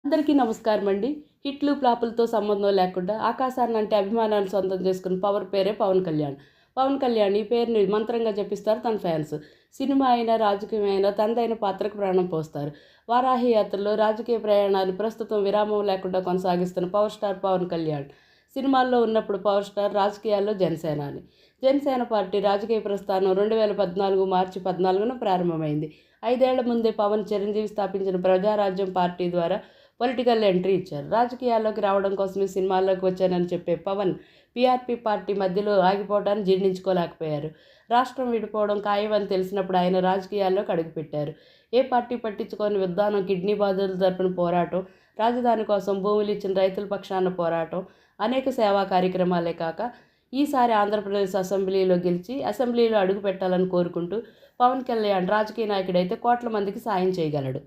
అందరికీ నమస్కారం అండి. హిట్లు ఫ్లాపులతో సంబంధం లేకుండా ఆకాశాన్ని అంటే అభిమానాన్ని సొంతం చేసుకున్న పవర్ పేరే పవన్ కళ్యాణ్. పవన్ కళ్యాణ్ ఈ పేరుని మంత్రంగా జపిస్తారు తన ఫ్యాన్స్. సినిమా అయినా రాజకీయం అయినా తనదైన పాత్రకు ప్రాణం పోస్తారు. వారాహి యాత్రలో రాజకీయ ప్రయాణాన్ని ప్రస్తుతం విరామం లేకుండా కొనసాగిస్తున్న పవర్ స్టార్ పవన్ కళ్యాణ్. సినిమాల్లో ఉన్నప్పుడు పవర్ స్టార్, రాజకీయాల్లో జనసేనాని. జనసేన పార్టీ రాజకీయ ప్రస్థానం 2014 మార్చి 14న ప్రారంభమైంది. 5 ఏళ్ల ముందే పవన్ చిరంజీవి స్థాపించిన ప్రజారాజ్యం పార్టీ ద్వారా పొలిటికల్ ఎంట్రీ ఇచ్చారు. రాజకీయాల్లోకి రావడం కోసమే సినిమాల్లోకి వచ్చానని చెప్పే పవన్ పీఆర్పీ పార్టీ మధ్యలో ఆగిపోవడాన్ని జీర్ణించుకోలేకపోయారు. రాష్ట్రం విడిపోవడం ఖాయమని తెలిసినప్పుడు ఆయన రాజకీయాల్లోకి అడుగుపెట్టారు. ఏ పార్టీ పట్టించుకోని విధానం, కిడ్నీ బాధితుల తరపున పోరాటం, రాజధాని కోసం భూములు ఇచ్చిన రైతుల పక్షాన పోరాటం, అనేక సేవా కార్యక్రమాలే కాక ఈసారి ఆంధ్రప్రదేశ్ అసెంబ్లీలో గెలిచి అసెంబ్లీలో అడుగు పెట్టాలని కోరుకుంటూ పవన్ కళ్యాణ్ రాజకీయ నాయకుడైతే కోట్ల మందికి సాయం చేయగలడు.